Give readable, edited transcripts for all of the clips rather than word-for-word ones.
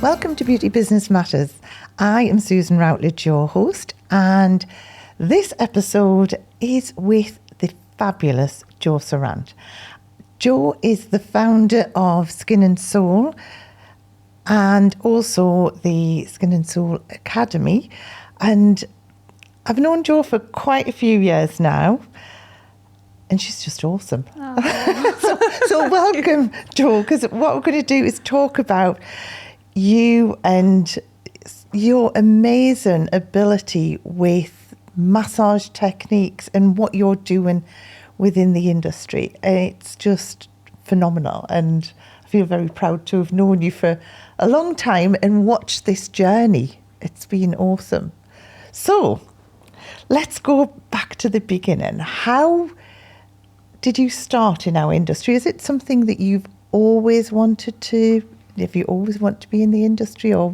Welcome to Beauty Business Matters. I am Susan Routledge, your host, and this episode is with the fabulous Jo Serrant. Jo is the founder of Skin and Soul and also the Skin and Soul Academy. And I've known Jo for quite a few years now, and she's just awesome. So welcome, Jo, because what we're going to do is talk about you and your amazing ability with massage techniques and what you're doing within the industry. It's just phenomenal, and I feel very proud to have known you for a long time and watched this journey. It's been awesome. So let's go back to the beginning. How did you start in our industry? Is it something that you've always wanted to? If you always want to be in the industry, or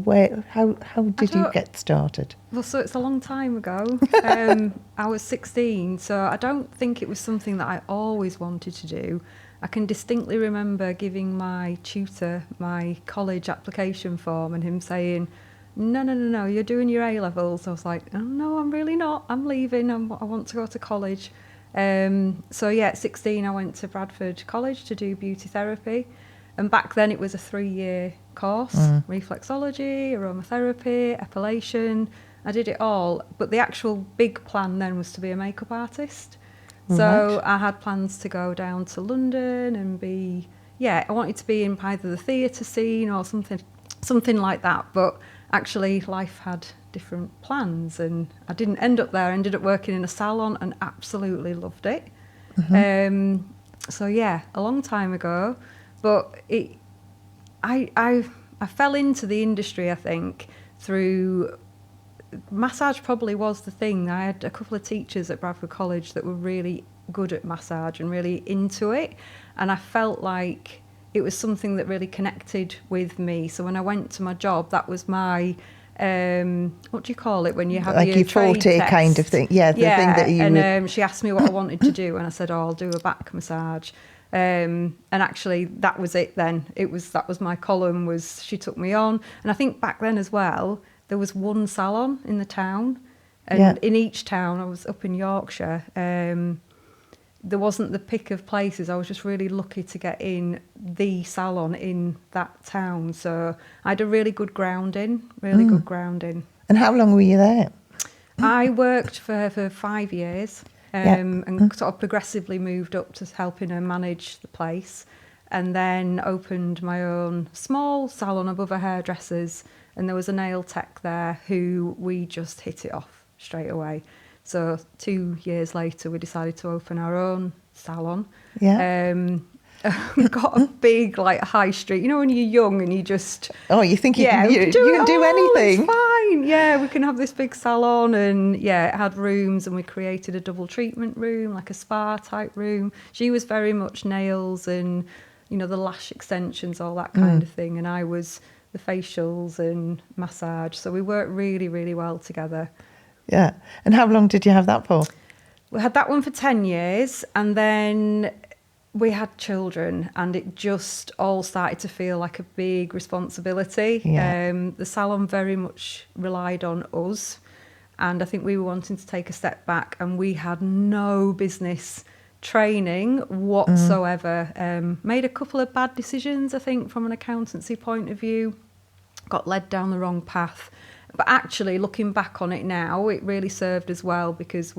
how did you get started? Well, so it's a long time ago. I was 16, so I don't think it was something that I always wanted to do. I can distinctly remember giving my tutor my college application form and him saying, no, you're doing your A-levels. I was like, oh, no, I'm really not. I'm leaving. I want to go to college. So yeah, at 16, I went to Bradford College to do beauty therapy. And back then it was a 3-year course, reflexology, aromatherapy, epilation. I did it all. But the actual big plan then was to be a makeup artist. So I had plans to go down to London and I wanted to be in either the theatre scene or something like that. But actually life had different plans, and I didn't end up there. I ended up working in a salon and absolutely loved it. So yeah, a long time ago. But I fell into the industry, I think, through massage. Probably was the thing. I had a couple of teachers at Bradford College that were really good at massage and really into it, and I felt like it was something that really connected with me. So when I went to my job, that was my what do you call it when you have like your forte test kind of thing? Yeah, the thing that you. And she asked me what I wanted to do, and I said, "Oh, I'll do a back massage." And actually that was it then. That was my column. She took me on, and I think back then as well there was one salon in the town, and in each town, I was up in Yorkshire, there wasn't the pick of places. I was just really lucky to get in the salon in that town, so I had a really good grounding. And how long were you there? I worked for her for 5 years. And sort of progressively moved up to helping her manage the place, and then opened my own small salon above her hairdressers, and there was a nail tech there who we just hit it off straight away. So 2 years later we decided to open our own salon. We got a big high street, when you're young and you just you think you can do anything. It's fine. We can have this big salon, and it had rooms, and we created a double treatment room, like a spa type room. She was very much nails and the lash extensions, all that kind of thing, and I was the facials and massage. So we worked really, really well together. And how long did you have that for? We had that one for 10 years, and then we had children, and it just all started to feel like a big responsibility. The salon very much relied on us, and I think we were wanting to take a step back, and we had no business training whatsoever. Made a couple of bad decisions, I think, from an accountancy point of view. Got led down the wrong path. But actually, looking back on it now, it really served us well, because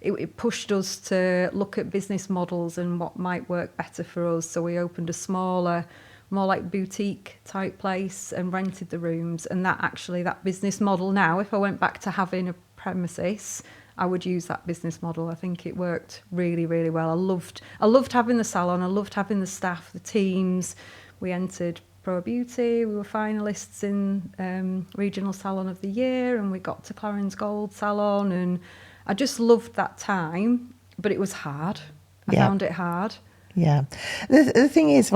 it pushed us to look at business models and what might work better for us. So we opened a smaller, more like boutique type place and rented the rooms. And that business model now, if I went back to having a premises, I would use that business model. I think it worked really, really well. I loved having the salon. I loved having the staff, the teams. We entered Pro Beauty. We were finalists in Regional Salon of the Year, and we got to Clarence Gold Salon, and I just loved that time, but it was hard. I found it hard. The thing is,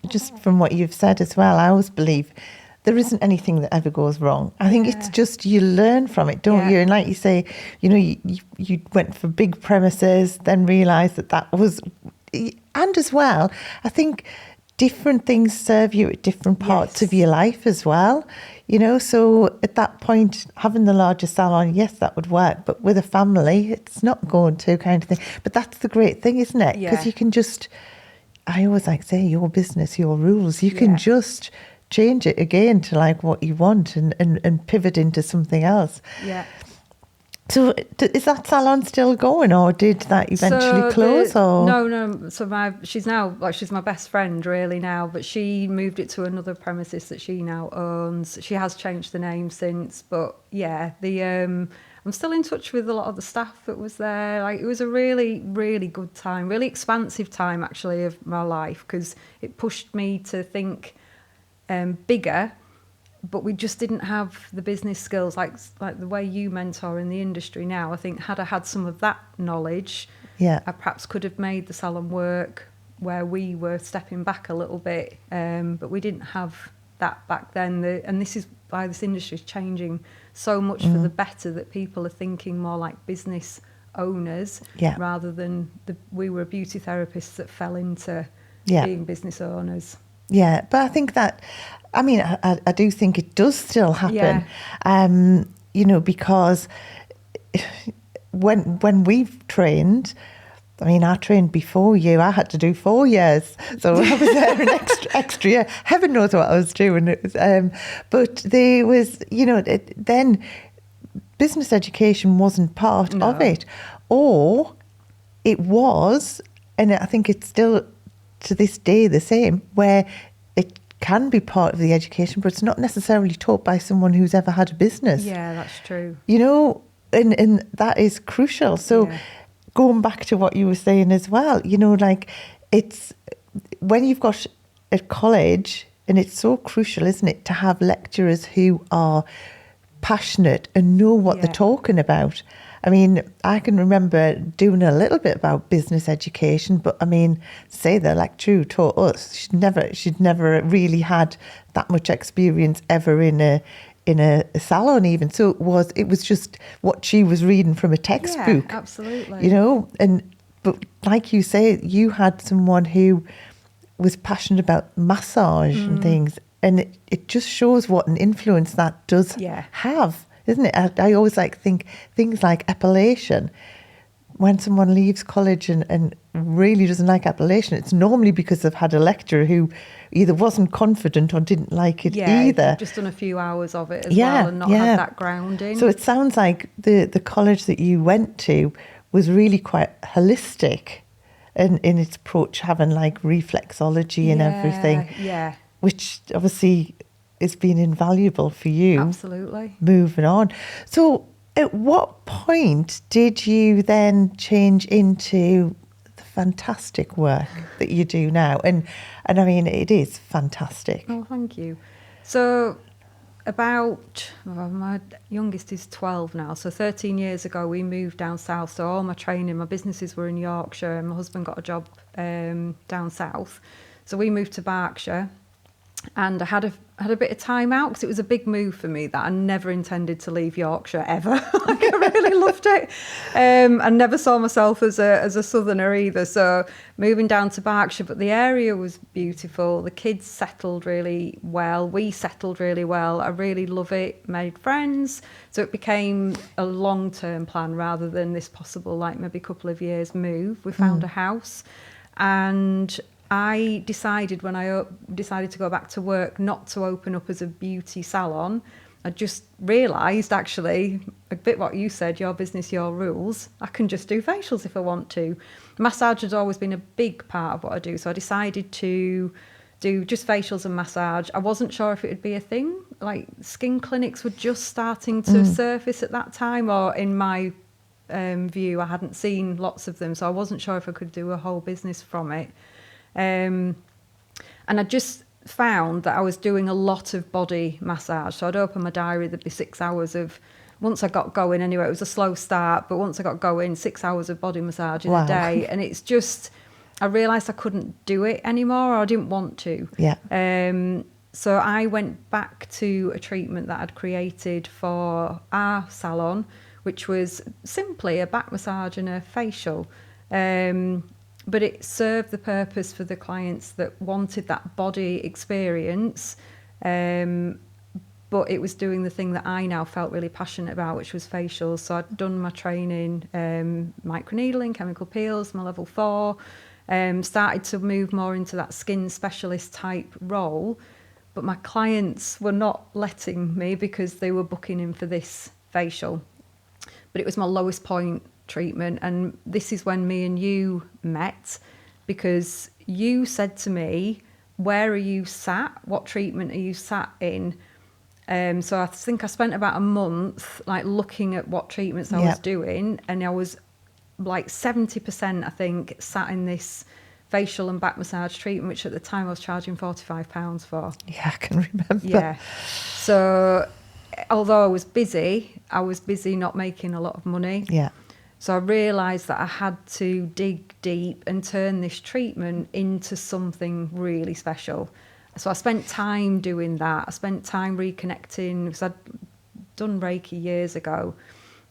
just from what you've said as well, I always believe there isn't anything that ever goes wrong. I think it's just you learn from it, don't you? And like you say, you went for big premises, then realised that was... And as well, I think different things serve you at different parts of Yes. your life as well. You know, so at that point, having the larger salon, yes, that would work. But with a family, it's not going to, kind of thing. But that's the great thing, isn't it? Because Yeah. you can just, I always like to say, your business, your rules. You can Yeah. just change it again to like what you want and pivot into something else. Yeah. So is that salon still going, or did that eventually close? No. So she's my best friend really now, but she moved it to another premises that she now owns. She has changed the name since, but yeah, I'm still in touch with a lot of the staff that was there. Like, it was a really, really good time, really expansive time actually of my life, because it pushed me to think bigger. But we just didn't have the business skills like the way you mentor in the industry now. I think had I had some of that knowledge, Yeah. I perhaps could have made the salon work where we were stepping back a little bit. But we didn't have that back then. And this is why this industry is changing so much for the better, that people are thinking more like business owners rather than we were beauty therapists that fell into being business owners. Yeah, but I think that, I mean, I do think it does still happen, you know, because when we've trained, I mean, I trained before you. I had to do 4 years, so I was there an extra year. Heaven knows what I was doing. It was, but there was, you know, then business education wasn't part of it, or it was, and I think it's still to this day the same, where it can be part of the education, but it's not necessarily taught by someone who's ever had a business. Yeah, that's true. You know, and that is crucial. So going back to what you were saying as well, you know, like, it's when you've got a college, and it's so crucial, isn't it, to have lecturers who are passionate and know what they're talking about. I mean, I can remember doing a little bit about business education, but I mean, say the lecturer who taught us, she'd never really had that much experience ever in a salon even. So it was just what she was reading from a textbook. Yeah, absolutely. You know, but like you say, you had someone who was passionate about massage and things, and it just shows what an influence that does have. Isn't it? I always think things like epilation. When someone leaves college and really doesn't like epilation, it's normally because they've had a lecturer who either wasn't confident or didn't like it either. Just done a few hours of it as well and not had that grounding. So it sounds like the college that you went to was really quite holistic in its approach, having like reflexology and everything. Yeah. Which obviously has been invaluable for you. Absolutely. Moving on. So at what point did you then change into the fantastic work that you do now? And I mean, it is fantastic. Oh, thank you. So my youngest is 12 now. So 13 years ago, we moved down south. So all my training, my businesses were in Yorkshire, and my husband got a job down south. So we moved to Berkshire. And I had a bit of time out, because it was a big move for me that I never intended to leave Yorkshire ever. Like, I really loved it. I never saw myself as a southerner either. So moving down to Berkshire, but the area was beautiful. The kids settled really well. We settled really well. I really love it. Made friends. So it became a long-term plan rather than this possible, like, maybe couple of years move. We found a house, and I decided, when I decided to go back to work, not to open up as a beauty salon. I just realised, actually, a bit what you said, your business, your rules. I can just do facials if I want to. Massage has always been a big part of what I do, so I decided to do just facials and massage. I wasn't sure if it would be a thing. Like, skin clinics were just starting to surface at that time, or in my view, I hadn't seen lots of them, so I wasn't sure if I could do a whole business from it. And I just found that I was doing a lot of body massage. So I'd open my diary, there'd be 6 hours of, once I got going anyway, it was a slow start, but once I got going, 6 hours of body massage in a day. And it's just, I realised I couldn't do it anymore, or I didn't want to. So I went back to a treatment that I'd created for our salon, which was simply a back massage and a facial. but it served the purpose for the clients that wanted that body experience. But it was doing the thing that I now felt really passionate about, which was facials. So I'd done my training, microneedling, chemical peels, my level 4, started to move more into that skin specialist type role. But my clients were not letting me because they were booking in for this facial. But it was my lowest point treatment. And this is when me and you met, because you said to me, where are you sat? What treatment are you sat in? So I think I spent about a month like looking at what treatments I was doing, and I was like 70%, I think, sat in this facial and back massage treatment, which at the time I was charging £45 for. Yeah, I can remember. Yeah. So although I was busy not making a lot of money. Yeah. So I realised that I had to dig deep and turn this treatment into something really special. So I spent time doing that. I spent time reconnecting, because I'd done Reiki years ago,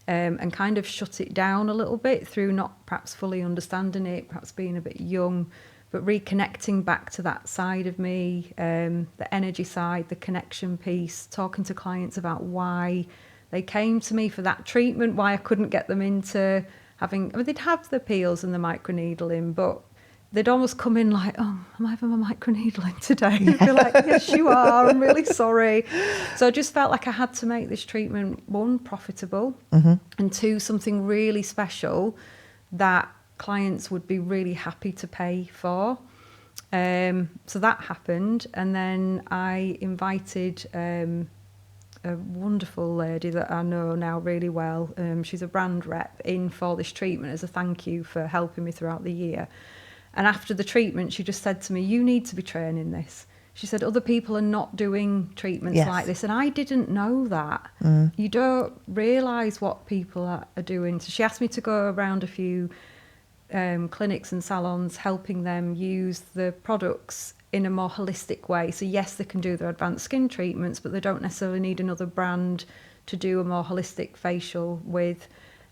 and kind of shut it down a little bit through not perhaps fully understanding it, perhaps being a bit young, but reconnecting back to that side of me, the energy side, the connection piece, talking to clients about why they came to me for that treatment, why I couldn't get them into having, I mean, they'd have the peels and the microneedling, but they'd almost come in like, oh, am I having my microneedling today? I'd be like, yes, you are. I'm really sorry. So I just felt like I had to make this treatment, one, profitable, and two, something really special that clients would be really happy to pay for. So that happened. And then I invited a wonderful lady that I know now really well. She's a brand rep in for this treatment as a thank you for helping me throughout the year. And after the treatment, she just said to me, you need to be training this. She said, other people are not doing treatments like this. And I didn't know that. You don't realise what people are doing. So she asked me to go around a few clinics and salons, helping them use the products in a more holistic way. So yes, they can do their advanced skin treatments, but they don't necessarily need another brand to do a more holistic facial with.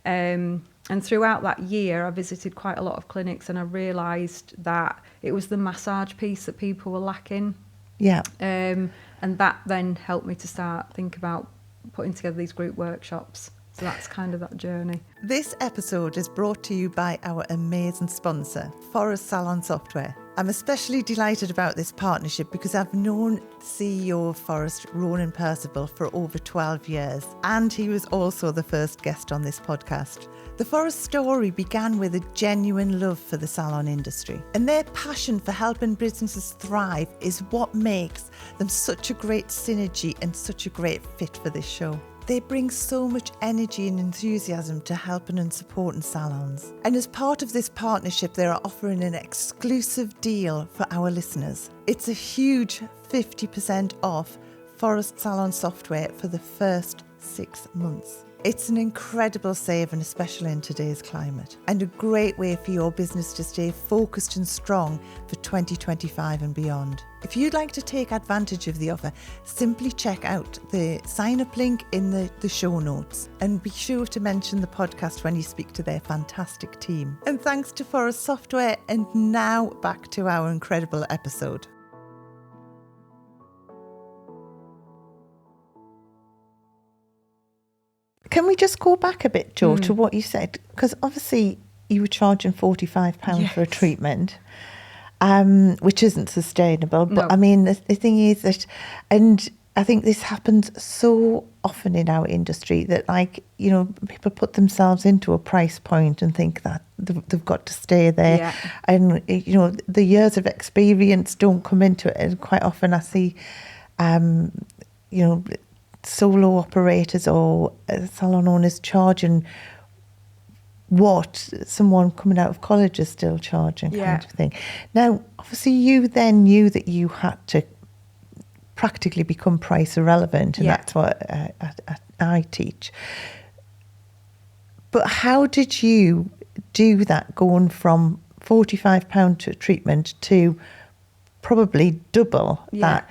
And throughout that year, I visited quite a lot of clinics, and I realised that it was the massage piece that people were lacking. Yeah. And that then helped me to start think about putting together these group workshops. So that's kind of that journey. This episode is brought to you by our amazing sponsor, Forest Salon Software. I'm especially delighted about this partnership because I've known CEO of Forest, Ronan Percival, for over 12 years, and he was also the first guest on this podcast. The Forest story began with a genuine love for the salon industry, and their passion for helping businesses thrive is what makes them such a great synergy and such a great fit for this show. They bring so much energy and enthusiasm to helping and supporting salons. And as part of this partnership, they are offering an exclusive deal for our listeners. It's a huge 50% off Forest Salon software for the first 6 months. It's an incredible saving, especially in today's climate, and a great way for your business to stay focused and strong for 2025 and beyond. If you'd like to take advantage of the offer, simply check out the sign-up link in the show notes, and be sure to mention the podcast when you speak to their fantastic team. And thanks to Forest Software, and now back to our incredible episode. Can we just go back a bit, Jo, to what you said? Because obviously you were charging £45 for a treatment, which isn't sustainable. But I mean, the thing is that, and I think this happens so often in our industry, that, like, you know, people put themselves into a price point and think that they've got to stay there. Yeah. And, you know, the years of experience don't come into it. And quite often I see, you know, solo operators or salon owners charging what someone coming out of college is still charging, kind of thing. Now, obviously, you then knew that you had to practically become price irrelevant, and that's what I teach. But how did you do that, going from £45 to treatment to probably double that?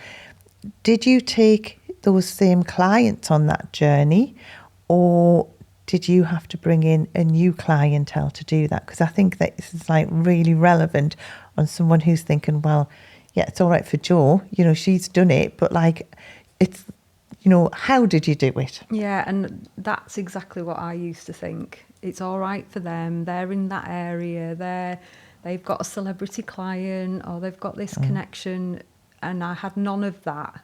Did you take those same clients on that journey, or did you have to bring in a new clientele to do that? Because I think that this is like really relevant on someone who's thinking, well, yeah, it's all right for Jo, you know, she's done it, but like, it's, you know, how did you do it? Yeah, and that's exactly what I used to think. It's all right for them. They're in that area. They've got a celebrity client, or they've got this connection, and I had none of that.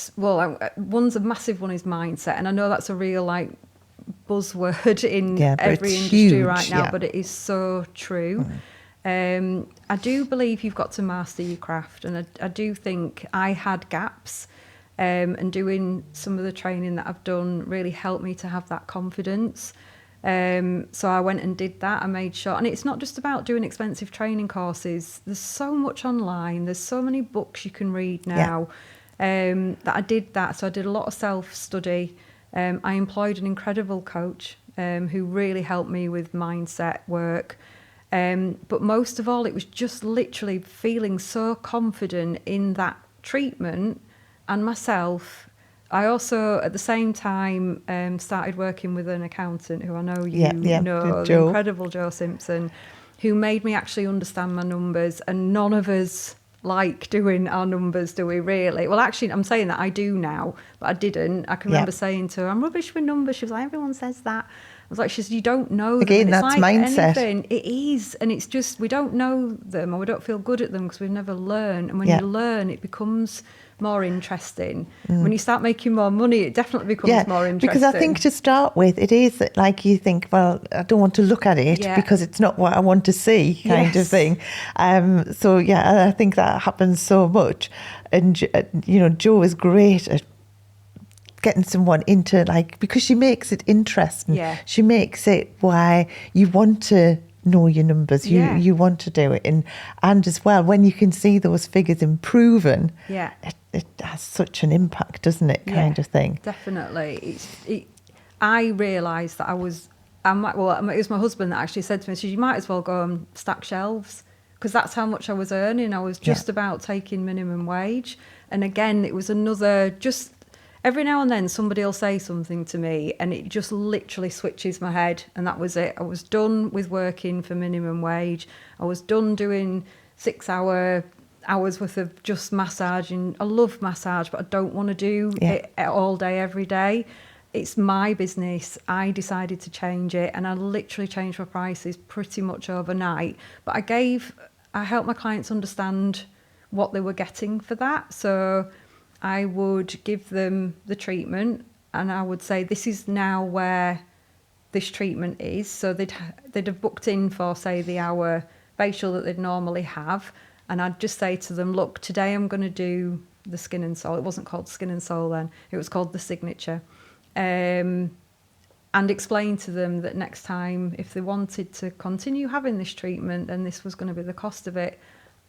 One's a massive one is mindset, and I know that's a real like buzzword in every industry huge, right now, but it is so true. I do believe you've got to master your craft, and I do think I had gaps, and doing some of the training that I've done really helped me to have that confidence. So I went and did that. I made sure, and it's not just about doing expensive training courses. There's so much online. There's so many books you can read now. That I did that. So I did a lot of self-study. I employed an incredible coach who really helped me with mindset work. But most of all, it was just literally feeling so confident in that treatment and myself. I also, at the same time, started working with an accountant who I know you know, the incredible Jo Simpson, who made me actually understand my numbers. And none of us like doing our numbers, do we really? Well, actually, I'm saying that I do now, but I didn't. I can remember saying to her, I'm rubbish with numbers. She was like, everyone says that. I was like, she said, you don't know Again, them. that's it's like mindset. anything. It is. And it's just, we don't know them, or we don't feel good at them because we've never learned. And when you learn, it becomes more interesting. When you start making more money, it definitely becomes more interesting. Because I think to start with, it is like you think, well, I don't want to look at it because it's not what I want to see, kind of thing. So I think that happens so much. And, you know, Jo is great at getting someone into, like, because she makes it interesting. She makes it why you want to know your numbers, you want to do it, and as well, when you can see those figures improving, it has such an impact, doesn't it, kind of thing. Definitely. I realised that it was my husband that actually said to me, so you might as well go and stack shelves, because that's how much I was earning. I was just about taking minimum wage. And again, it was another, just every now and then somebody will say something to me and it just literally switches my head, and that was it. I was done with working for minimum wage. I was done doing 6 hours worth of just massaging. I love massage, but I don't want to do it all day, every day. It's my business. I decided to change it, and I literally changed my prices pretty much overnight. But I helped my clients understand what they were getting for that. So I would give them the treatment, and I would say, this is now where this treatment is. So they'd have booked in for, say, the hour facial that they'd normally have. And I'd just say to them, look, today I'm going to do the skin and soul. It wasn't called skin and soul then. It was called the signature. And explain to them that next time, if they wanted to continue having this treatment, then this was going to be the cost of it.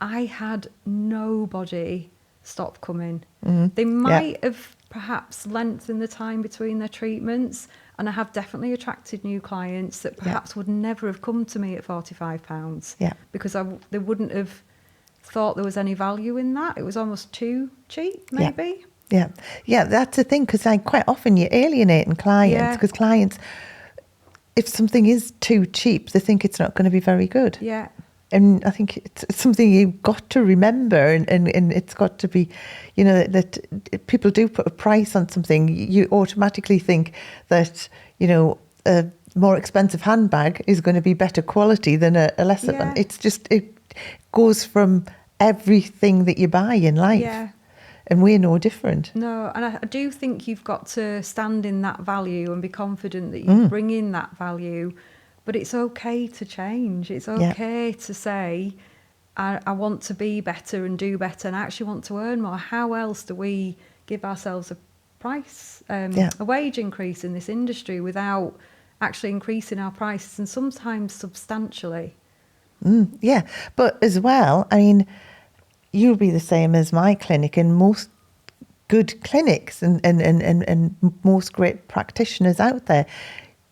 I had nobody stop coming. They might have perhaps lengthened the time between their treatments, and I have definitely attracted new clients that perhaps would never have come to me at £45 because they wouldn't have thought there was any value in that. It was almost too cheap, maybe. Yeah, that's the thing, because like quite often you're alienating clients, because clients, if something is too cheap, they think it's not going to be very good. And I think it's something you've got to remember, and it's got to be, you know, that people do put a price on something. You automatically think that, you know, a more expensive handbag is going to be better quality than a lesser one. It's just, it goes from everything that you buy in life. And we're no different. No, and I do think you've got to stand in that value and be confident that you bring in that value. But it's okay to change. It's okay to say, I want to be better and do better, and I actually want to earn more. How else do we give ourselves a price, a wage increase in this industry without actually increasing our prices, and sometimes substantially? But as well, I mean, you'll be the same as my clinic, and most good clinics and most great practitioners out there.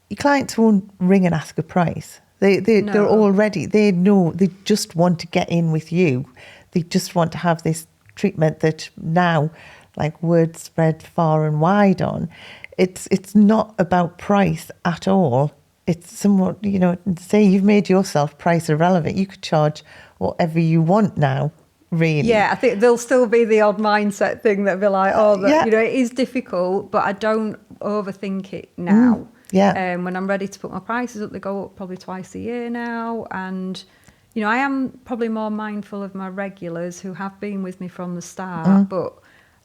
Your clients won't ring and ask a price. They're already, they know, they just want to get in with you. They just want to have this treatment that now, like, word spread far and wide on. it's not about price at all. It's somewhat, say you've made yourself price irrelevant. You could charge whatever you want now, really. Yeah, I think there'll still be the odd mindset thing that'll be like, it is difficult, but I don't overthink it now. When I'm ready to put my prices up, they go up probably twice a year now. And, I am probably more mindful of my regulars who have been with me from the start, but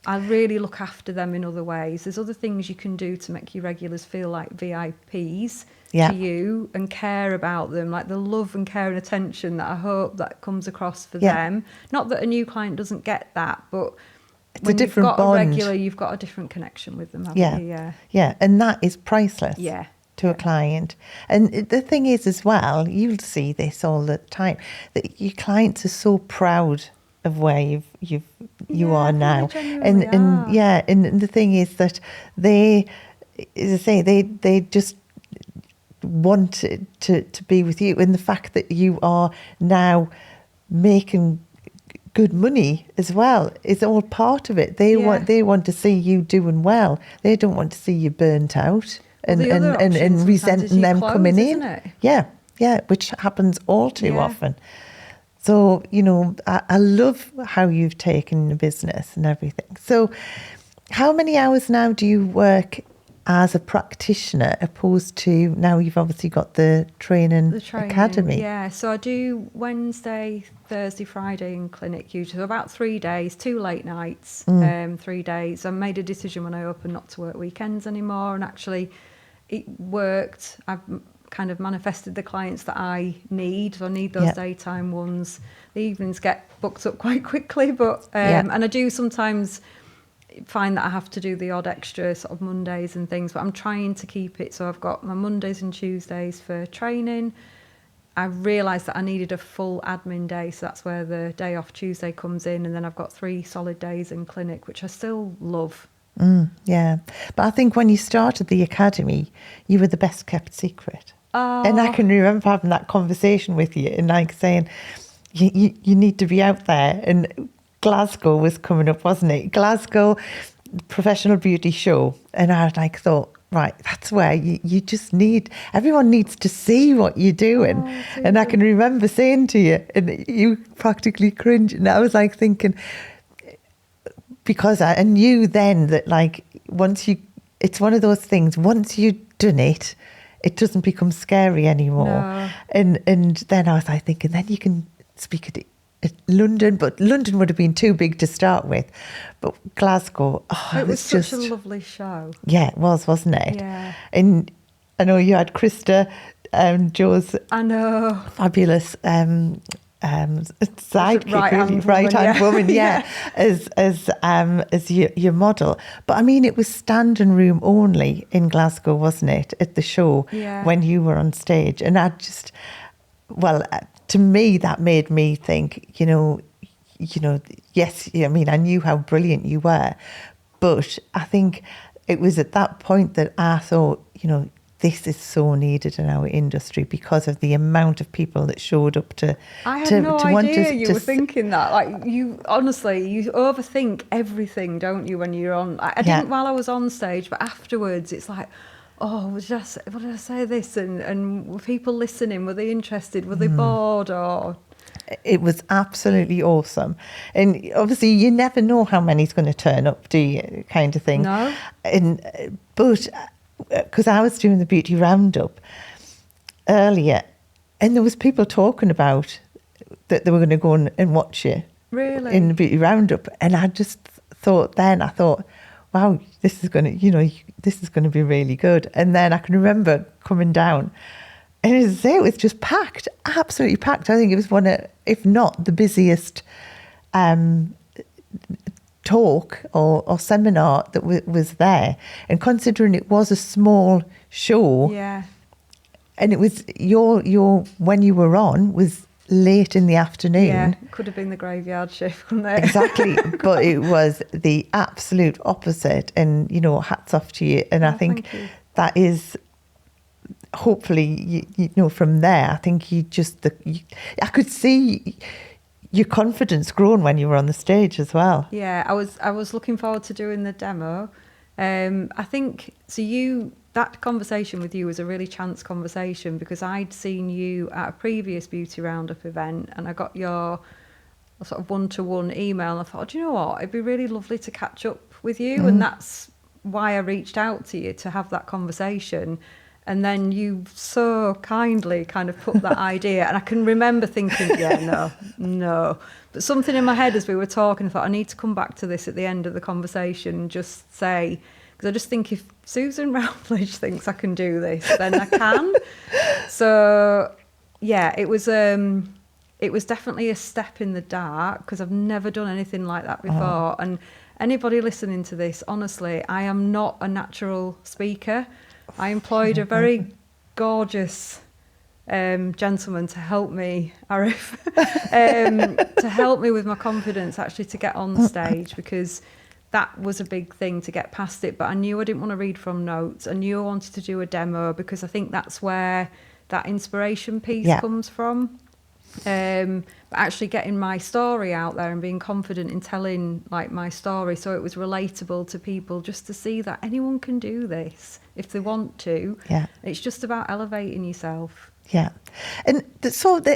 I really look after them in other ways. There's other things you can do to make your regulars feel like VIPs to you and care about them, like the love and care and attention that I hope that comes across for them. Not that a new client doesn't get that, but it's when a different you've got bond. a regular, you've got a different connection with them, haven't you? Yeah, and that is priceless to a client. And the thing is as well, you'll see this all the time, that your clients are so proud of where you are now. And the thing is that they, as I say, they just want to be with you, and the fact that you are now making good money as well is all part of it. They want to see you doing well. They don't want to see you burnt out and resenting them coming in. Which happens all too often. So, I love how you've taken the business and everything. So how many hours now do you work as a practitioner opposed to now you've obviously got the training academy? Yeah, so I do Wednesday, Thursday, Friday in clinic usually. So about 3 days, 2 late nights, 3 days. I made a decision when I opened not to work weekends anymore, and actually it worked. I've kind of manifested the clients that I need. So I need those daytime ones. The evenings get booked up quite quickly, but and I do sometimes find that I have to do the odd extra sort of Mondays and things, but I'm trying to keep it. So I've got my Mondays and Tuesdays for training. I realised that I needed a full admin day, so that's where the day off Tuesday comes in, and then I've got 3 solid days in clinic, which I still love. But I think when you started the academy, you were the best kept secret. And I can remember having that conversation with you and like saying, you need to be out there. And Glasgow was coming up, wasn't it? Glasgow Professional Beauty Show. And I thought, right, that's where you just everyone needs to see what you're doing. And I can remember saying to you, and you practically cringed. And I was like thinking, because I knew then that like it's one of those things, once you've done it, it doesn't become scary anymore. No. And then I was like thinking, then you can speak at London, but London would have been too big to start with. But Glasgow, it was such a lovely show. Yeah, it was, wasn't it? Yeah. And I know you had Krista, Jo's fabulous sidekick, right-hand woman, as your model. But I mean, it was standing room only in Glasgow, wasn't it, at the show when you were on stage? And I just, to me, that made me think, yes, I mean, I knew how brilliant you were, but I think it was at that point that I thought, this is so needed in our industry because of the amount of people that showed up to. I had no idea you were thinking that. Like, you honestly, you overthink everything, don't you, when you're on? I didn't while I was on stage, but afterwards, it's like, what did I say this? And were people listening? Were they interested? Were they bored? Or it was absolutely awesome. And obviously, you never know how many's going to turn up, do you? Kind of thing. No. But because I was doing the beauty roundup earlier, and there was people talking about that they were going to go and watch you in the beauty roundup, and I just thought, wow, this is going to be really good. And then I can remember coming down, and as I say, it was just packed, absolutely packed. I think it was one of, if not the busiest talk or seminar that was there. And considering it was a small show, and it was your when you were on was late in the afternoon. Yeah, could have been the graveyard shift, couldn't it? Exactly. But it was the absolute opposite, and hats off to you. And I think that is hopefully from there, I think I could see your confidence grown when you were on the stage as well. Yeah, I was looking forward to doing the demo. I think, that conversation with you was a really chance conversation because I'd seen you at a previous Beauty Roundup event and I got your sort of one-to-one email and I thought, do you know what, it'd be really lovely to catch up with you. And that's why I reached out to you to have that conversation. And then you so kindly kind of put that idea, and I can remember thinking, no. But something in my head as we were talking, I thought I need to come back to this at the end of the conversation and just say, because I just think if Susan Routledge thinks I can do this, then I can. So, yeah, it was definitely a step in the dark because I've never done anything like that before. And anybody listening to this, honestly, I am not a natural speaker. I employed a very gorgeous gentleman to help me, Arif, to help me with my confidence actually to get on stage, because that was a big thing to get past it. But I knew I didn't want to read from notes. I knew I wanted to do a demo because I think that's where that inspiration piece comes from. But actually getting my story out there and being confident in telling like my story so it was relatable to people, just to see that anyone can do this if they want to. Yeah. It's just about elevating yourself. Yeah. And so I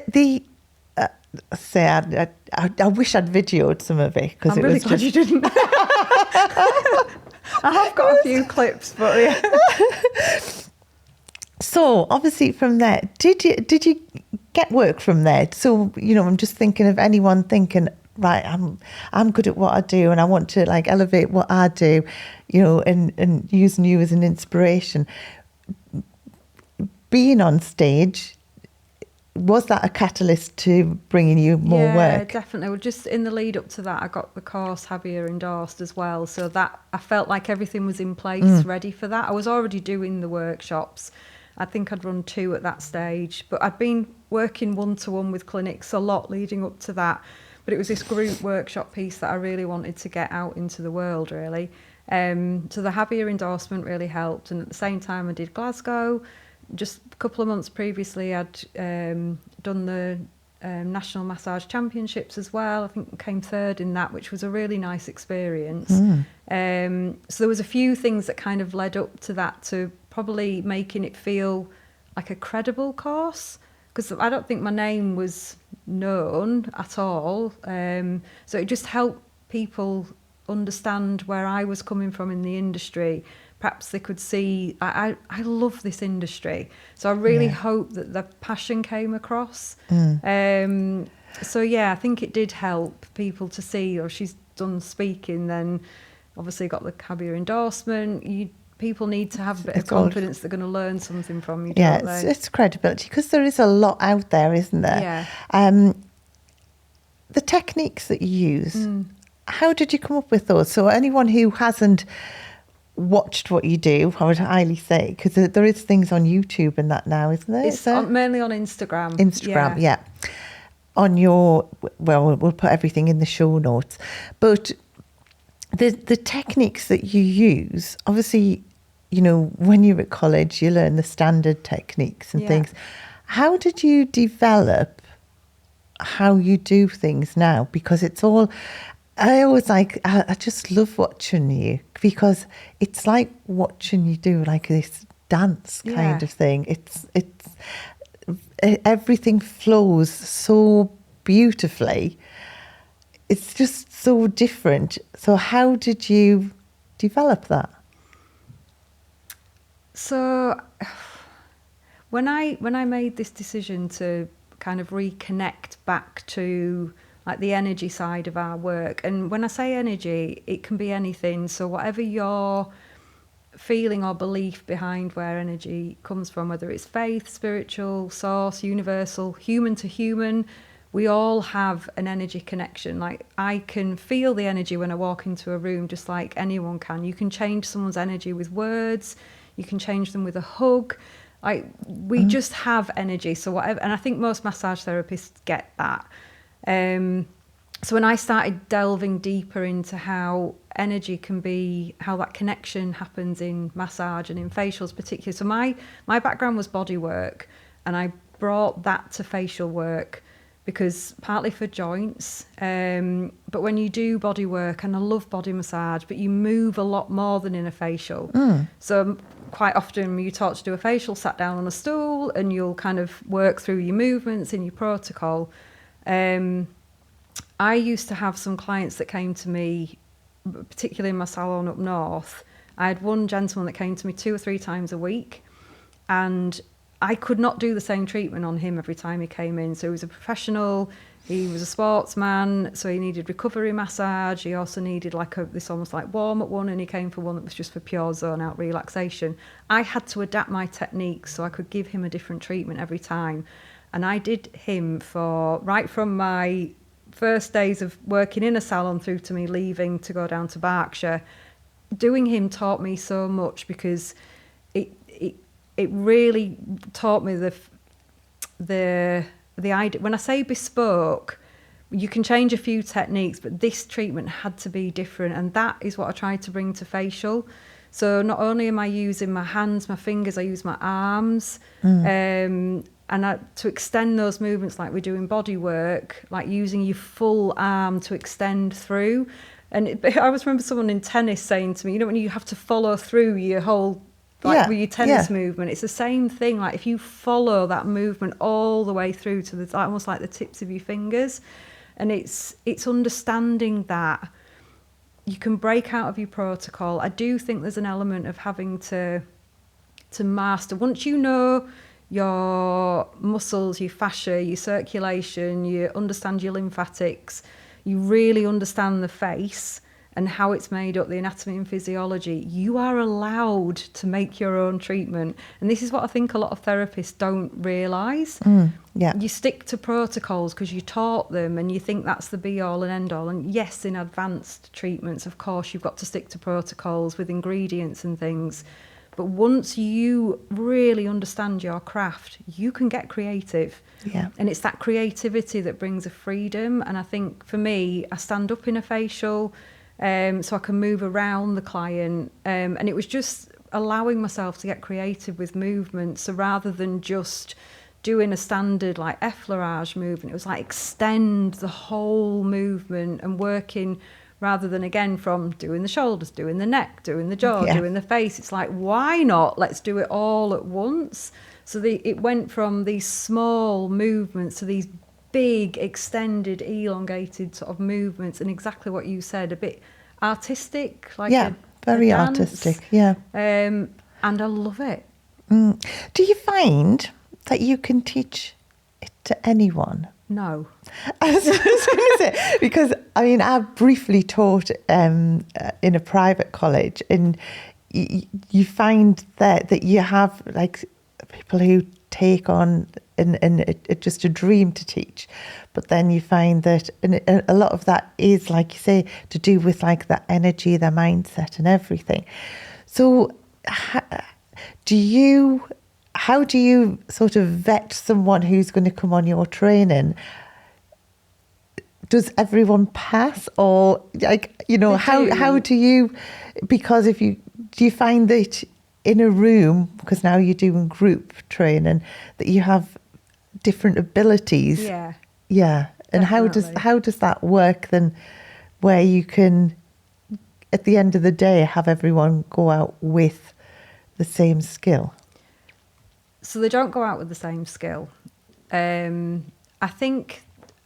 wish I'd videoed some of it because I'm really glad you didn't. I have got a few clips, but yeah. So obviously from there, did you get work from there? So, I'm just thinking of anyone thinking, right, I'm good at what I do and I want to like elevate what I do, and using you as an inspiration. Being on stage, was that a catalyst to bringing you more work? Yeah, definitely. Well, just in the lead up to that, I got the course Javier endorsed as well. So that I felt like everything was in place, ready for that. I was already doing the workshops. I think I'd run 2 at that stage, but I'd been working one-to-one with clinics a lot leading up to that. But it was this group workshop piece that I really wanted to get out into the world, really. So the Javier endorsement really helped. And at the same time, I did Glasgow. Just a couple of months previously, I'd done the National Massage Championships as well. I think I came 3rd in that, which was a really nice experience. So there was a few things that kind of led up to that, to probably making it feel like a credible course, because I don't think my name was known at all. So it just helped people understand where I was coming from in the industry. Perhaps they could see, I love this industry. So I really hope that the passion came across. So yeah, I think it did help people to see, she's done speaking, then obviously got the Javier endorsement. People need to have a bit of confidence they're going to learn something from you, don't they? It's credibility, because there is a lot out there, isn't there? Yeah. The techniques that you use, how did you come up with those? So anyone who hasn't watched what you do, I would highly say, because there is things on YouTube and that now, isn't there? It's mainly on Instagram. Instagram, yeah. On your, we'll put everything in the show notes. But the techniques that you use, obviously, when you're at college, you learn the standard techniques and things. How did you develop how you do things now? Because it's all, I just love watching you, because it's like watching you do like this dance kind of thing. It's everything flows so beautifully. It's just so different. So how did you develop that? So when I made this decision to kind of reconnect back to like the energy side of our work, and when I say energy, it can be anything. So whatever your feeling or belief behind where energy comes from, whether it's faith, spiritual, source, universal, human to human, we all have an energy connection. Like I can feel the energy when I walk into a room, just like anyone can. You can change someone's energy with words. You can change them with a hug. Like we just have energy. So whatever, and I think most massage therapists get that. So when I started delving deeper into how energy can be, how that connection happens in massage and in facials particularly. So my background was body work, and I brought that to facial work. because partly for joints, but when you do body work, and I love body massage, but you move a lot more than in a facial. So quite often you taught to do a facial, sat down on a stool, and you'll kind of work through your movements in your protocol. I used to have some clients that came to me, particularly in my salon up north. I had one gentleman that came to me 2 or 3 times a week, and I could not do the same treatment on him every time he came in. So he was a professional, he was a sportsman, so he needed recovery massage. He also needed this almost like warm-up one, and he came for one that was just for pure zone-out relaxation. I had to adapt my techniques so I could give him a different treatment every time. And I did him right from my first days of working in a salon through to me leaving to go down to Berkshire. Doing him taught me so much, because it really taught me the idea. When I say bespoke, you can change a few techniques, but this treatment had to be different, and that is what I tried to bring to facial. So not only am I using my hands, my fingers, I use my arms, and to extend those movements like we do in body work, like using your full arm to extend through. And I always remember someone in tennis saying to me, when you have to follow through your whole, with your tennis movement, it's the same thing. Like if you follow that movement all the way through to almost like the tips of your fingers, and it's understanding that you can break out of your protocol. I do think there's an element of having to master. Once you know your muscles, your fascia, your circulation, you understand your lymphatics, you really understand the face and how it's made up, the anatomy and physiology, you are allowed to make your own treatment. And this is what I think a lot of therapists don't realise. You stick to protocols because you taught them and you think that's the be-all and end-all. And yes, in advanced treatments, of course, you've got to stick to protocols with ingredients and things. But once you really understand your craft, you can get creative. Yeah. And it's that creativity that brings a freedom. And I think for me, I stand up in a facial so I can move around the client. And it was just allowing myself to get creative with movement. So rather than just doing a standard like effleurage movement, it was like extend the whole movement and working rather than, again, from doing the shoulders, doing the neck, doing the jaw, doing the face. It's like, why not? Let's do it all at once. So it went from these small movements to these big, extended, elongated sort of movements, and exactly what you said, a bit artistic, like very a dance. artistic, And I love it. Do you find that you can teach it to anyone? No. I was going to say, because I briefly taught in a private college, and you find that you have like people who take on and it's just a dream to teach, but then you find that and a lot of that is, like you say, to do with like the energy, the mindset, and everything. So, how do you sort of vet someone who's going to come on your training? Does everyone pass, or how do you? Because do you find that in a room, because now you're doing group training, that you have different abilities? Yeah. And how does that work then, where you can, at the end of the day, have everyone go out with the same skill? So they don't go out with the same skill. I think,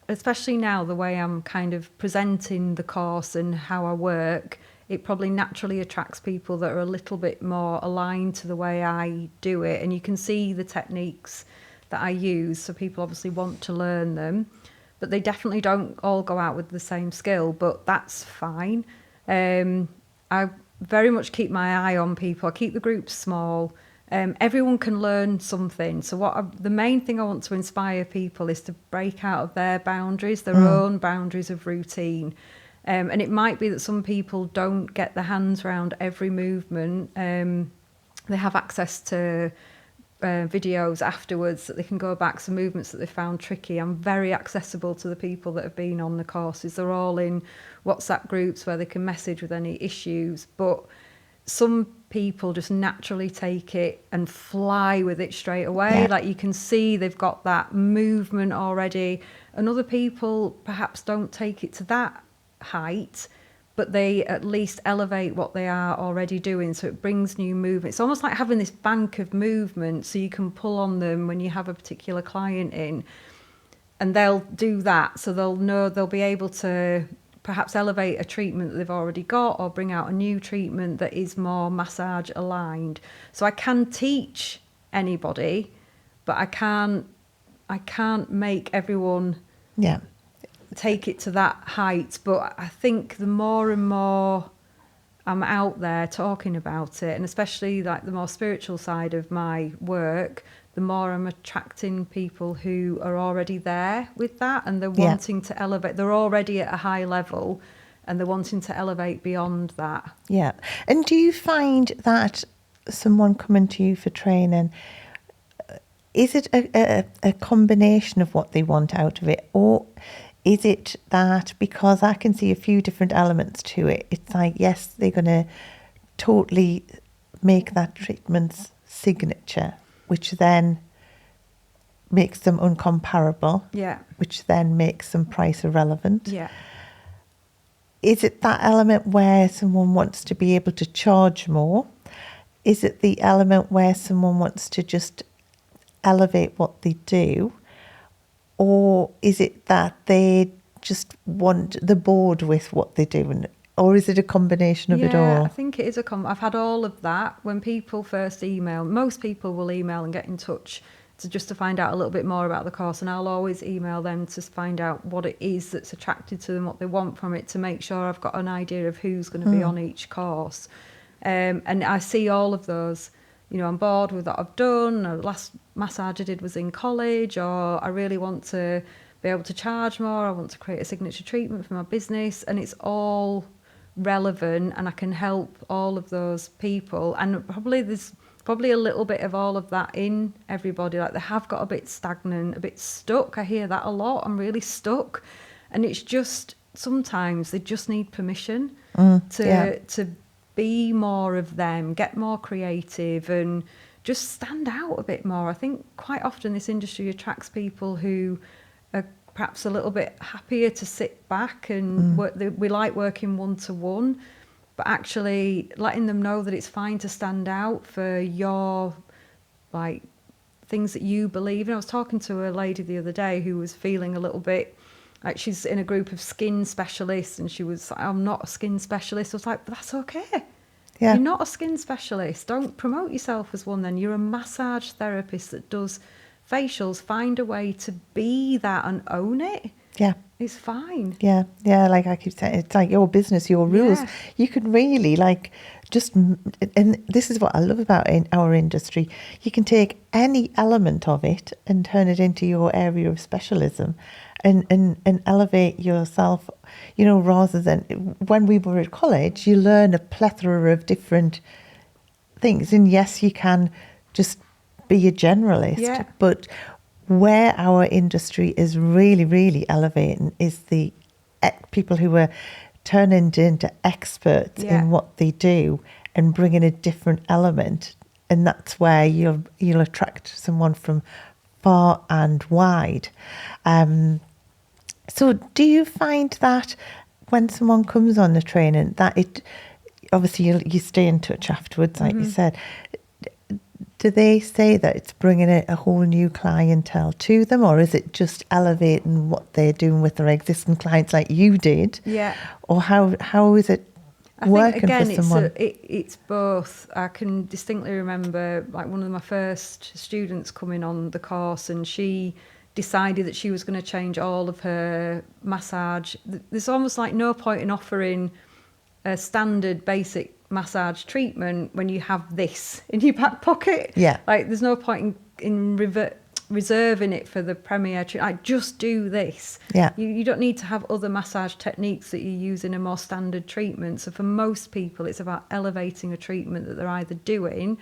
especially now, the way I'm kind of presenting the course and how I work, it probably naturally attracts people that are a little bit more aligned to the way I do it. And you can see the techniques that I use, so people obviously want to learn them. But they definitely don't all go out with the same skill, but that's fine. I very much keep my eye on people. I keep the groups small. Everyone can learn something. So the main thing I want to inspire people is to break out of their boundaries, their own boundaries of routine. And it might be that some people don't get their hands around every movement. They have access to videos afterwards that they can go back, some movements that they found tricky. I'm very accessible to the people that have been on the courses. They're all in WhatsApp groups where they can message with any issues. But some people just naturally take it and fly with it straight away. Yeah. Like you can see they've got that movement already. And other people perhaps don't take it to that height, but they at least elevate what they are already doing. So it brings new movement. It's almost like having this bank of movement so you can pull on them when you have a particular client in. And they'll do that. So they'll know they'll be able to perhaps elevate a treatment that they've already got or bring out a new treatment that is more massage aligned. So I can teach anybody, but I can't make everyone Yeah. take it to that height. But I think the more and more I'm out there talking about it, and especially like the more spiritual side of my work, the more I'm attracting people who are already there with that, and they're wanting to elevate. They're already at a high level and they're wanting to elevate beyond that. Yeah. And do you find that someone coming to you for training, is it a combination of what they want out of it, or is it that, because I can see a few different elements to it, it's like, yes, they're going to totally make that treatment's signature, which then makes them uncomparable, Yeah. which then makes them price irrelevant? Yeah. Is it that element where someone wants to be able to charge more? Is it the element where someone wants to just elevate what they do? Or is it that they just want the bored with what they're doing? Or is it a combination of it all? I think it is I've had all of that. When people first email, most people will email and get in touch to find out a little bit more about the course, and I'll always email them to find out what it is that's attracted to them, what they want from it, to make sure I've got an idea of who's going to be on each course. And I see all of those. I'm bored with what I've done. The last massage I did was in college, or I really want to be able to charge more. I want to create a signature treatment for my business, and it's all relevant, and I can help all of those people. And there's probably a little bit of all of that in everybody. Like they have got a bit stagnant, a bit stuck. I hear that a lot. I'm really stuck, and it's just sometimes they just need permission to be more of them, get more creative, and just stand out a bit more. I think quite often this industry attracts people who are perhaps a little bit happier to sit back and work. We like working one-to-one, but actually letting them know that it's fine to stand out for your like things that you believe in. I was talking to a lady the other day who was feeling a little bit like she's in a group of skin specialists, and she was like, I'm not a skin specialist. I was like, but that's okay. Yeah. You're not a skin specialist. Don't promote yourself as one then. You're a massage therapist that does facials. Find a way to be that and own it. Yeah. It's fine. Yeah. Like I keep saying, it's like your business, your rules. Yeah. You can really and this is what I love about our industry. You can take any element of it and turn it into your area of specialism. And elevate yourself, rather than when we were at college, you learn a plethora of different things. And yes, you can just be a generalist, but where our industry is really, really elevating is the people who are turning into experts in what they do and bringing a different element. And that's where you'll attract someone from far and wide. So do you find that when someone comes on the training, that it, obviously you stay in touch afterwards, like you said, do they say that it's bringing a whole new clientele to them, or is it just elevating what they're doing with their existing clients like you did? Yeah. Or how is it working for someone? It's both. I can distinctly remember like one of my first students coming on the course, and she decided that she was going to change all of her massage. There's almost like no point in offering a standard basic massage treatment when you have this in your back pocket. Yeah. Like there's no point in reserving it for the premier treatment. Like just do this. Yeah. You don't need to have other massage techniques that you use in a more standard treatment. So for most people, it's about elevating a treatment that they're either doing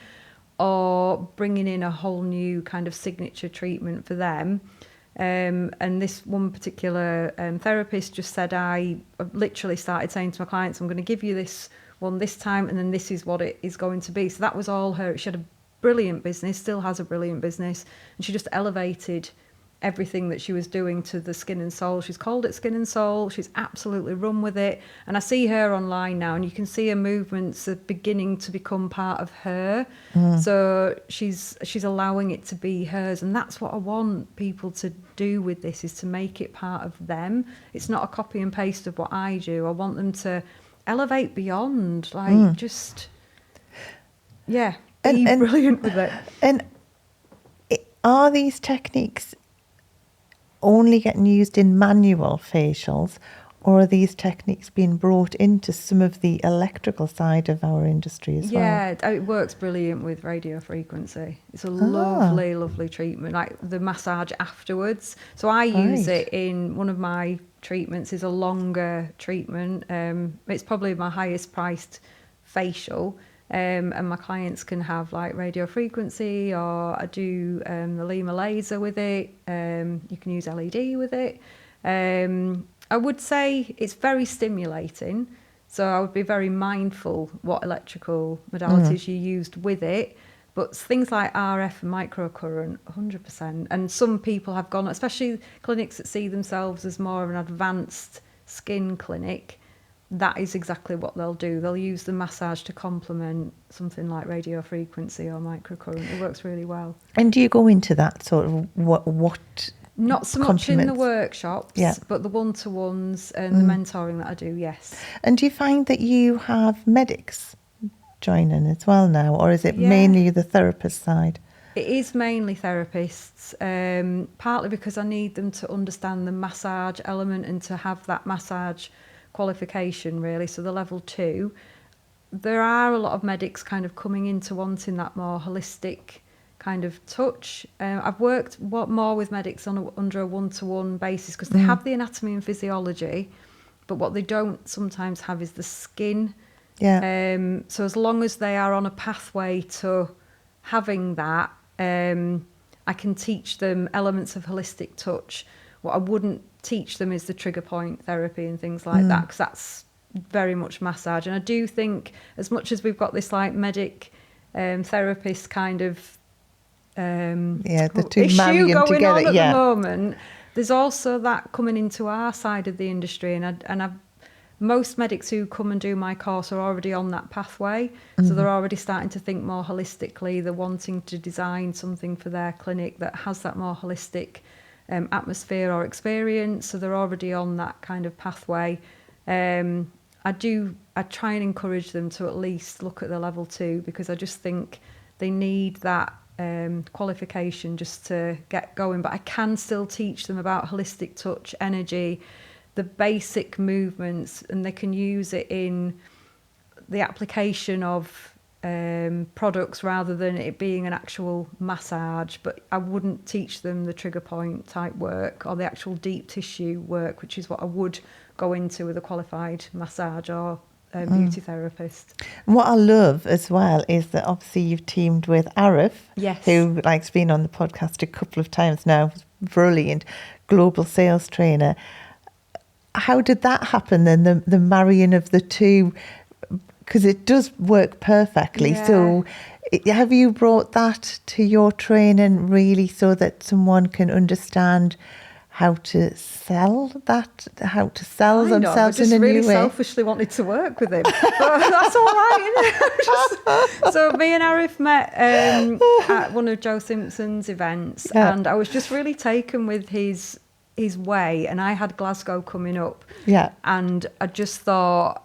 or bringing in a whole new kind of signature treatment for them. And this one particular therapist just said, I literally started saying to my clients, I'm going to give you this one this time, and then this is what it is going to be. So that was all her. She had a brilliant business, still has a brilliant business, and she just elevated everything that she was doing to the Skin and Soul. She's called it Skin and Soul. She's absolutely run with it. And I see her online now, and you can see her movements are beginning to become part of her. So she's allowing it to be hers. And that's what I want people to do with this, is to make it part of them. It's not a copy and paste of what I do. I want them to elevate beyond, like just, be brilliant with it. And are these techniques only getting used in manual facials, or are these techniques being brought into some of the electrical side of our industry as well? Yeah, it works brilliant with radio frequency. It's a lovely, lovely treatment, like the massage afterwards. So I use it in one of my treatments, is a longer treatment. It's probably my highest priced facial. And my clients can have like radio frequency, or I do the Lima laser with it. You can use LED with it. I would say it's very stimulating, so I would be very mindful what electrical modalities you used with it. But things like RF and microcurrent, 100%. And some people have gone, especially clinics that see themselves as more of an advanced skin clinic, that is exactly what they'll do. They'll use the massage to complement something like radio frequency or microcurrent. It works really well. And do you go into that sort of what Not so much in the workshops, Yeah. but the one-to-ones and the mentoring that I do, yes. And do you find that you have medics joining as well now, or is it mainly the therapist side? It is mainly therapists, partly because I need them to understand the massage element and to have that massage qualification, really, so the level 2. There are a lot of medics kind of coming into wanting that more holistic kind of touch. I've worked more with medics under a one-to-one basis, because they have the anatomy and physiology, but what they don't sometimes have is the skin. So as long as they are on a pathway to having that, I can teach them elements of holistic touch. What I wouldn't teach them is the trigger point therapy and things like that, because that's very much massage. And I do think, as much as we've got this like medic therapist kind of the two issue marrying going together, on at the moment, there's also that coming into our side of the industry, and most medics who come and do my course are already on that pathway, so they're already starting to think more holistically. They're wanting to design something for their clinic that has that more holistic atmosphere or experience, so they're already on that kind of pathway. I try and encourage them to at least look at the level 2, because I just think they need that qualification just to get going. But I can still teach them about holistic touch, energy, the basic movements, and they can use it in the application of products rather than it being an actual massage. But I wouldn't teach them the trigger point type work or the actual deep tissue work, which is what I would go into with a qualified massage or beauty therapist. And what I love as well is that obviously you've teamed with Arif, who like's been on the podcast a couple of times now, brilliant global sales trainer. How did that happen then, the marrying of the two? Because it does work perfectly. So have you brought that to your training really, so that someone can understand how to sell themselves in a new way? I just really selfishly wanted to work with him. But that's all right. So me and Arif met at one of Joe Simpson's events, and I was just really taken with his way, and I had Glasgow coming up, and I just thought,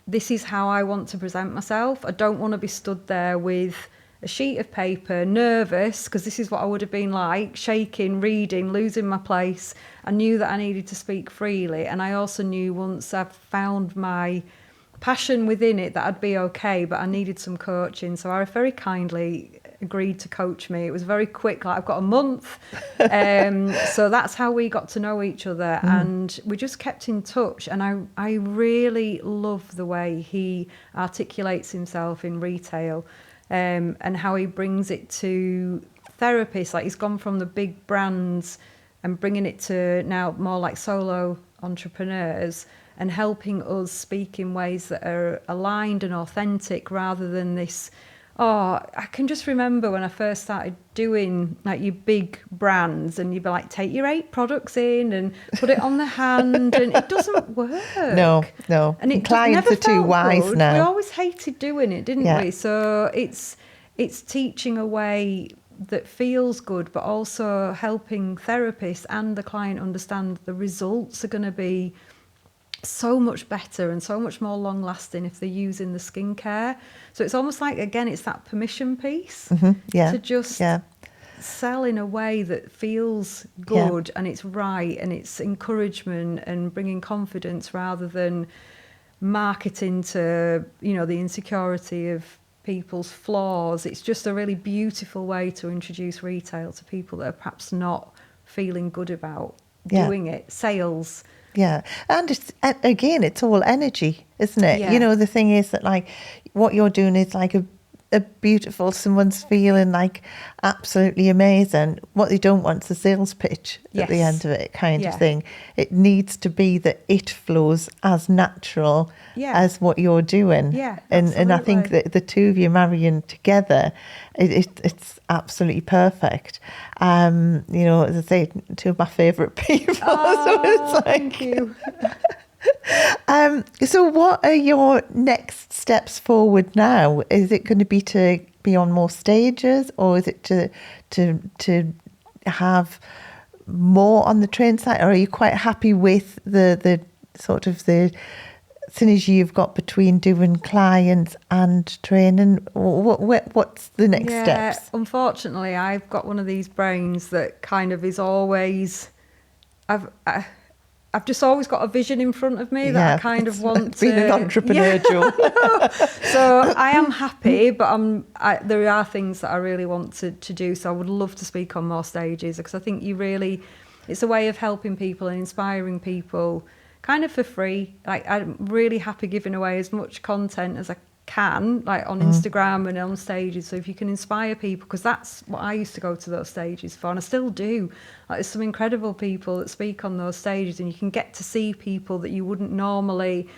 this is how I want to present myself. I don't want to be stood there with a sheet of paper, nervous, because this is what I would have been like, shaking, reading, losing my place. I knew that I needed to speak freely, and I also knew once I've found my passion within it that I'd be okay, but I needed some coaching. So I very kindly agreed to coach me. It was very quick, like I've got a month. So that's how we got to know each other, and we just kept in touch. And I really love the way he articulates himself in retail, and how he brings it to therapists. Like, he's gone from the big brands and bringing it to now more like solo entrepreneurs and helping us speak in ways that are aligned and authentic rather than this. Oh, I can just remember when I first started doing like your big brands and you'd be like, take your 8 products in and put it on the hand, and it doesn't work. No. And it clients never are too felt wise good. now. We always hated doing it, didn't Yeah. we? So it's teaching a way that feels good, but also helping therapists and the client understand the results are going to be so much better and so much more long lasting if they're using the skincare. So it's almost like, again, it's that permission piece to just sell in a way that feels good and it's right and it's encouragement and bringing confidence rather than marketing to, you know, the insecurity of people's flaws. It's just a really beautiful way to introduce retail to people that are perhaps not feeling good about doing it. Sales. Yeah. And it's, again, it's all energy, isn't it? Yeah. You know, the thing is that like what you're doing is like a beautiful, someone's feeling like absolutely amazing. What they don't want is a sales pitch at the end of it kind of thing. It needs to be that it flows as natural as what you're doing. Yeah, and I think that the two of you marrying together, it's absolutely perfect. You know, as I say, two of my favourite people. Oh, so it's like, thank you. So what are your next steps forward now? Is it going to be on more stages, or is it to have more on the train side, or are you quite happy with the sort of the synergy you've got between doing clients and training? What's the next steps? Unfortunately, I've got one of these brains that kind of is always... I've just always got a vision in front of me that I kind of want to... Being an entrepreneur, Jo. So I am happy, but there are things that I really want to do. So I would love to speak on more stages, because I think it's a way of helping people and inspiring people kind of for free. Like, I'm really happy giving away as much content as I can, like on Instagram and on stages. So if you can inspire people, because that's what I used to go to those stages for, and I still do. Like, there's some incredible people that speak on those stages, and you can get to see people that you wouldn't normally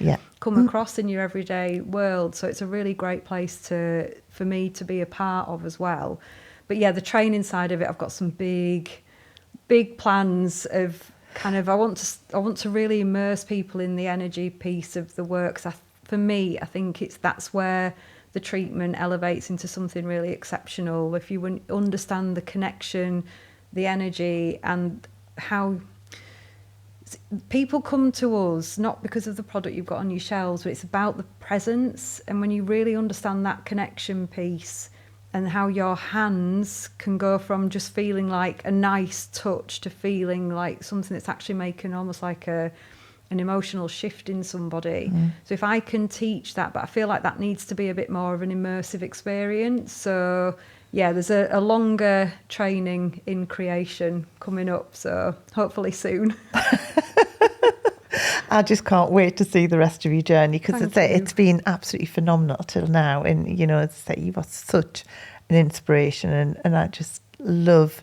come across in your everyday world. So it's a really great place for me to be a part of as well. But yeah, the training side of it, I've got some big plans of kind of, I want to really immerse people in the energy piece of the work. For me, I think that's where the treatment elevates into something really exceptional. If you understand the connection, the energy, and how people come to us, not because of the product you've got on your shelves, but it's about the presence. And when you really understand that connection piece and how your hands can go from just feeling like a nice touch to feeling like something that's actually making almost like an emotional shift in somebody. So if I can teach that, but I feel like that needs to be a bit more of an immersive experience. So yeah, there's a longer training in creation coming up, so hopefully soon. I just can't wait to see the rest of your journey, because it's been absolutely phenomenal till now. And, you know, as I say, you are such an inspiration, and I just love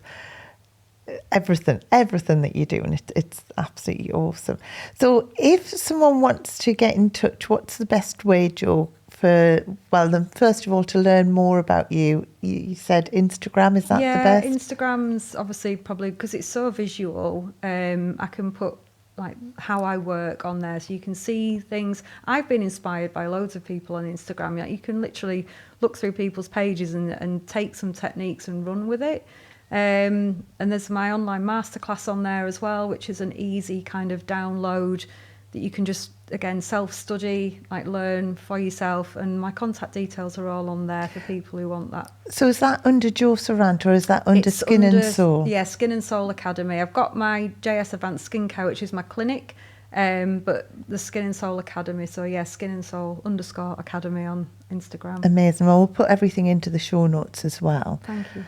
everything that you do, and it's absolutely awesome. So if someone wants to get in touch, what's the best way, Jo, then first of all, to learn more about you? You said Instagram, is that the best? Yeah, Instagram's obviously probably, because it's so visual, I can put like how I work on there, so you can see things. I've been inspired by loads of people on Instagram. Like, you can literally look through people's pages and take some techniques and run with it. And there's my online masterclass on there as well, which is an easy kind of download that you can just, again, self-study, like learn for yourself. And my contact details are all on there for people who want that. So is that under Jo Serrant, or is that under Skin and Soul? Yeah, Skin and Soul Academy. I've got my JS Advanced Skincare, which is my clinic, but the Skin and Soul Academy. So yeah, Skin and Soul _Academy on Instagram. Amazing. Well, we'll put everything into the show notes as well. Thank you.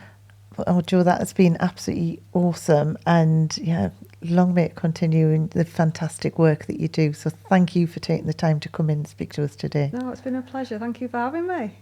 Oh, Jo, that has been absolutely awesome, and yeah, long may it continue in the fantastic work that you do. So thank you for taking the time to come in and speak to us today. No, it's been a pleasure. Thank you for having me.